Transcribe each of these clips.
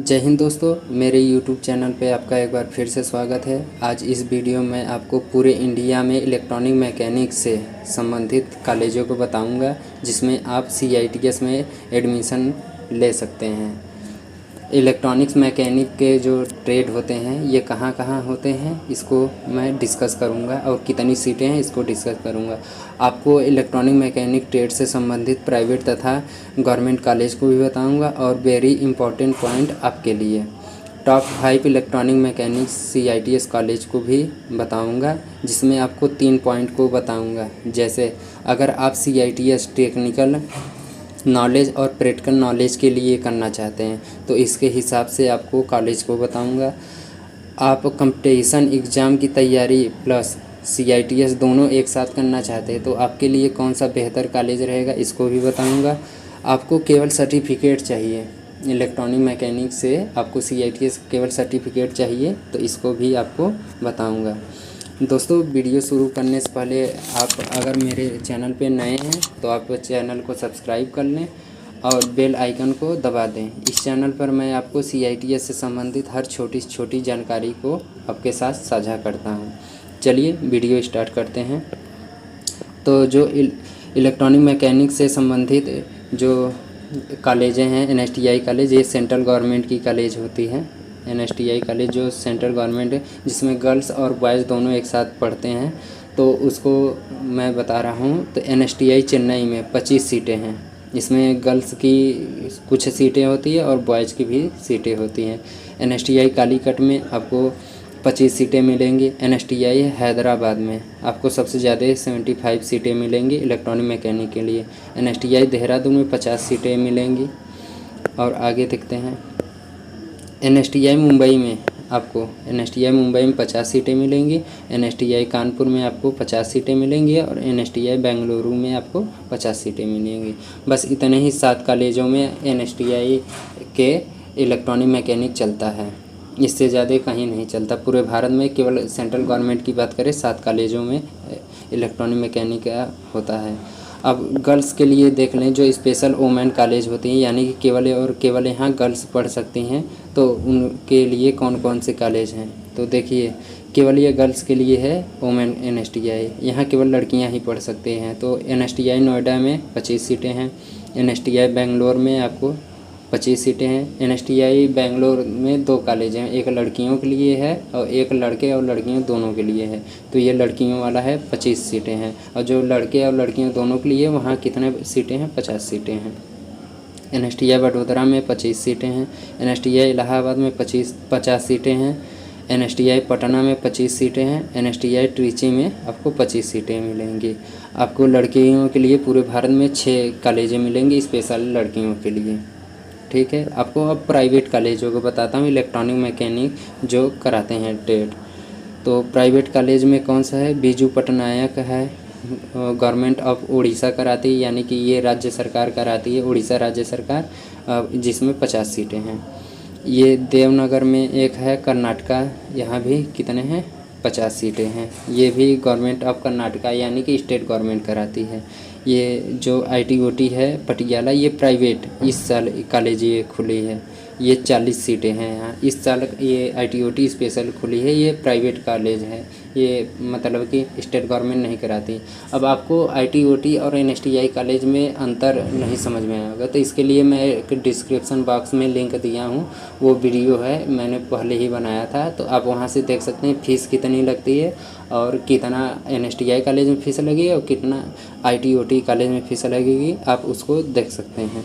जय हिंद दोस्तों, मेरे YouTube चैनल पे आपका एक बार फिर से स्वागत है। आज इस वीडियो में आपको पूरे इंडिया में इलेक्ट्रॉनिक मैकेनिक से संबंधित कॉलेजों को बताऊंगा, जिसमें आप CITS में एडमिशन ले सकते हैं। इलेक्ट्रॉनिक्स मैकेनिक के जो ट्रेड होते हैं ये कहाँ कहाँ होते हैं, इसको मैं डिस्कस करूँगा, और कितनी सीटें हैं इसको डिस्कस करूँगा। आपको इलेक्ट्रॉनिक मैकेनिक ट्रेड से संबंधित प्राइवेट तथा गवर्नमेंट कॉलेज को भी बताऊँगा, और वेरी इंपॉर्टेंट पॉइंट आपके लिए top 5 electronic mechanic CITS college को भी बताऊँगा, जिसमें आपको 3 पॉइंट को बताऊँगा। जैसे अगर आप CITS टेक्निकल नॉलेज और प्रैक्टिकल नॉलेज के लिए करना चाहते हैं तो इसके हिसाब से आपको कॉलेज को बताऊंगा। आप कंपटीशन एग्ज़ाम की तैयारी प्लस CITS दोनों एक साथ करना चाहते हैं तो आपके लिए कौन सा बेहतर कॉलेज रहेगा इसको भी बताऊंगा। आपको केवल सर्टिफिकेट चाहिए, इलेक्ट्रॉनिक मैकेनिक से आपको CITS केवल सर्टिफिकेट चाहिए, तो इसको भी आपको बताऊंगा। दोस्तों, वीडियो शुरू करने से पहले आप अगर मेरे चैनल पे नए हैं तो आप चैनल को सब्सक्राइब कर लें और बेल आइकन को दबा दें। इस चैनल पर मैं आपको CITS से संबंधित हर छोटी छोटी जानकारी को आपके साथ साझा करता हूं। चलिए वीडियो स्टार्ट करते हैं। तो जो इलेक्ट्रॉनिक मैकेनिक से संबंधित जो कॉलेजें हैं, NSTI कॉलेज, ये सेंट्रल गवर्नमेंट की कॉलेज होती है। NSTI कॉलेज जो सेंट्रल गवर्नमेंट है, जिसमें गर्ल्स और बॉयज़ दोनों एक साथ पढ़ते हैं, तो उसको मैं बता रहा हूँ। तो NSTI चेन्नई में 25 सीटें हैं। इसमें गर्ल्स की कुछ सीटें होती है और बॉयज़ की भी सीटें होती हैं। NSTI कालीकट में आपको 25 सीटें मिलेंगी। NSTI हैदराबाद में आपको सबसे ज़्यादा 75 सीटें मिलेंगी इलेक्ट्रॉनिक मैकेनिक के लिए। NSTI देहरादून में 50 सीटें मिलेंगी। और आगे देखते हैं, NSTI मुंबई में आपको NSTI मुंबई में 50 सीटें मिलेंगी। NSTI कानपुर में आपको 50 सीटें मिलेंगी और NSTI बेंगलुरु में आपको 50 सीटें मिलेंगी। बस इतने ही 7 कॉलेजों में NSTI के इलेक्ट्रॉनिक मैकेनिक चलता है, इससे ज़्यादा कहीं नहीं चलता। पूरे भारत में केवल सेंट्रल गवर्नमेंट की बात करें 7 कॉलेजों में इलेक्ट्रॉनिक मैकेनिक होता है। अब गर्ल्स के लिए देख लें, जो स्पेशल वुमेन कॉलेज होती हैं, यानी कि केवल यहाँ गर्ल्स पढ़ सकती हैं, तो उनके लिए कौन कौन से कॉलेज हैं। तो देखिए, केवल ये गर्ल्स के लिए है वुमेन NSTI, यहाँ केवल लड़कियाँ ही पढ़ सकते हैं। तो NSTI नोएडा में 25 सीटें हैं। NSTI बेंगलोर में आपको 25 सीटें हैं। NSTI बेंगलोर में 2 कॉलेज हैं, एक लड़कियों के लिए है और एक लड़के और लड़कियों दोनों के लिए है। तो ये लड़कियों वाला है, 25 सीटें हैं। और जो लड़के और लड़कियों दोनों के लिए, वहाँ कितने सीटें हैं? 50 सीटें हैं। NSTI वडोदरा में 25 सीटें हैं। NSTI इलाहाबाद में 50 सीटें हैं। NSTI पटना में 25 सीटें हैं। NSTI ट्रिची में आपको 25 सीटें मिलेंगी। आपको लड़कियों के लिए पूरे भारत में 6 कॉलेजें मिलेंगी स्पेशल लड़कियों के लिए। ठीक है, आपको अब प्राइवेट कॉलेजों को बताता हूँ, इलेक्ट्रॉनिक मैकेनिक जो कराते हैं ट्रेड। तो प्राइवेट कॉलेज में कौन सा है? बीजू पटनायक है, गवर्नमेंट ऑफ उड़ीसा कराती है, यानी कि ये राज्य सरकार कराती है, उड़ीसा राज्य सरकार, जिसमें 50 सीटें हैं। ये देवनगर में एक है, कर्नाटका, यहाँ भी कितने हैं? 50 सीटें हैं। ये भी गवर्नमेंट ऑफ कर्नाटका यानी कि स्टेट गवर्नमेंट कराती है। ये जो ITOT है पटियाला, ये प्राइवेट इस साल कॉलेज ये खुली है, ये 40 सीटें हैं यहाँ। इस साल ये ITOT स्पेशल खुली है, ये प्राइवेट कॉलेज है, ये मतलब कि स्टेट गवर्नमेंट नहीं कराती। अब आपको ITOT और NSTI कॉलेज में अंतर नहीं समझ में आएगा, तो इसके लिए मैं एक डिस्क्रिप्शन बॉक्स में लिंक दिया हूँ, वो वीडियो है, मैंने पहले ही बनाया था, तो आप वहाँ से देख सकते हैं फ़ीस कितनी लगती है और कितना NSTI कॉलेज में फ़ीस लगेगी और कितना ITOT कॉलेज में फ़ीस लगेगी, आप उसको देख सकते हैं।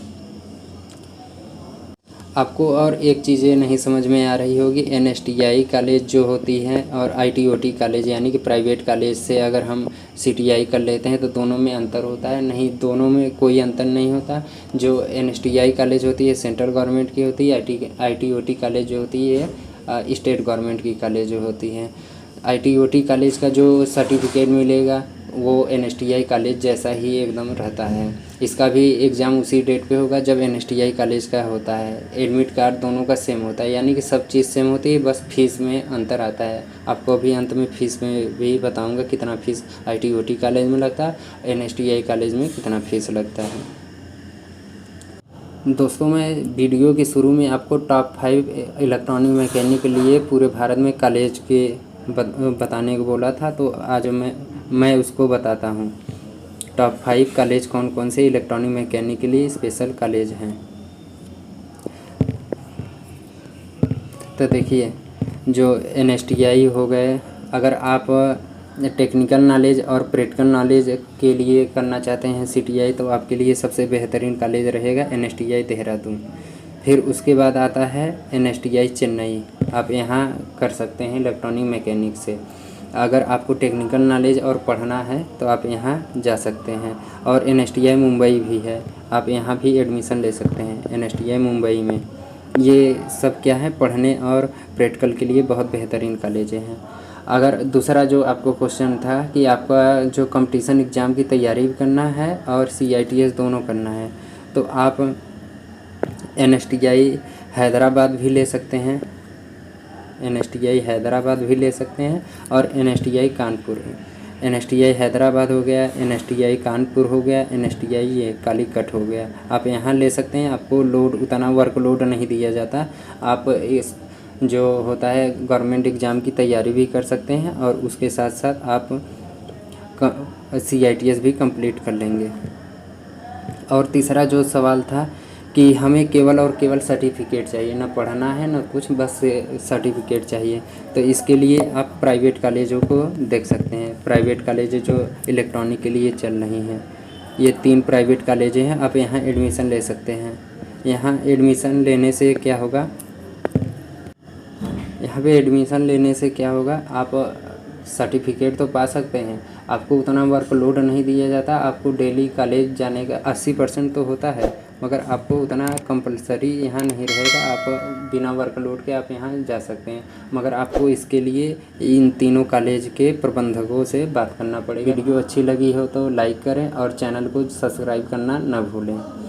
आपको और एक चीज़ें नहीं समझ में आ रही होगी, NSTI कॉलेज जो होती है और ITOT कॉलेज यानी कि प्राइवेट कॉलेज से अगर हम CTI कर लेते हैं तो दोनों में अंतर होता है। नहीं, दोनों में कोई अंतर नहीं होता। जो NSTI कॉलेज होती है सेंट्रल गवर्नमेंट की होती है, ITOT कॉलेज जो होती है स्टेट गवर्नमेंट की कॉलेज जो होती है। ITOT कॉलेज का जो सर्टिफिकेट मिलेगा वो NSTI कॉलेज जैसा ही एकदम रहता है। इसका भी एग्ज़ाम उसी डेट पे होगा जब NSTI कॉलेज का होता है। एडमिट कार्ड दोनों का सेम होता है, यानी कि सब चीज़ सेम होती है, बस फीस में अंतर आता है। आपको अभी अंत में फ़ीस में भी बताऊंगा कितना फ़ीस ITOT कॉलेज में लगता है, NSTI कॉलेज में कितना फ़ीस लगता है। दोस्तों, मैं वीडियो के शुरू में आपको टॉप 5 इलेक्ट्रॉनिक मैकेनिक के लिए पूरे भारत में कॉलेज के बताने को बोला था, तो आज मैं उसको बताता हूँ। टॉप 5 कॉलेज कौन कौन से इलेक्ट्रॉनिक मैकेनिक के लिए स्पेशल कॉलेज हैं। तो देखिए, जो NSTI हो गए, अगर आप टेक्निकल नॉलेज और प्रैक्टिकल नॉलेज के लिए करना चाहते हैं CTI, तो आपके लिए सबसे बेहतरीन कॉलेज रहेगा NSTI देहरादून। फिर उसके बाद आता है NSTI चेन्नई, आप यहाँ कर सकते हैं इलेक्ट्रॉनिक मैकेनिक से। अगर आपको टेक्निकल नॉलेज और पढ़ना है तो आप यहाँ जा सकते हैं। और NSTI मुंबई भी है, आप यहाँ भी एडमिशन ले सकते हैं NSTI मुंबई में। ये सब क्या है, पढ़ने और प्रैक्टिकल के लिए बहुत बेहतरीन कॉलेजें हैं। अगर दूसरा जो आपको क्वेश्चन था कि आपका जो कंपटीशन एग्ज़ाम की तैयारी भी करना है और CITS दोनों करना है, तो आप NSTI हैदराबाद भी ले सकते हैं, NSTI हैदराबाद भी ले सकते हैं और NSTI कानपुर। NSTI हैदराबाद हो गया, NSTI कानपुर हो गया, NSTI ये कालीकट हो गया, आप यहाँ ले सकते हैं। आपको उतना वर्कलोड नहीं दिया जाता। आप इस जो होता है गवर्नमेंट एग्ज़ाम की तैयारी भी कर सकते हैं और उसके साथ साथ आप CITS भी कंप्लीट कर लेंगे। और तीसरा जो सवाल था कि हमें केवल और केवल सर्टिफिकेट चाहिए, ना पढ़ना है ना कुछ, बस सर्टिफिकेट चाहिए, तो इसके लिए आप प्राइवेट कॉलेजों को देख सकते हैं। प्राइवेट कॉलेज जो इलेक्ट्रॉनिक के लिए चल रही हैं, ये 3 प्राइवेट कॉलेजें हैं, आप यहाँ एडमिशन ले सकते हैं। यहाँ एडमिशन लेने से क्या होगा, आप सर्टिफिकेट तो पा सकते हैं, आपको उतना वर्कलोड नहीं दिया जाता। आपको डेली कॉलेज जाने का 80% तो होता है, मगर आपको उतना कंपलसरी यहाँ नहीं रहेगा। आप बिना वर्कलोड के आप यहाँ जा सकते हैं, मगर आपको इसके लिए इन तीनों कॉलेज के प्रबंधकों से बात करना पड़ेगा। वीडियो अच्छी लगी हो तो लाइक करें और चैनल को सब्सक्राइब करना न भूलें।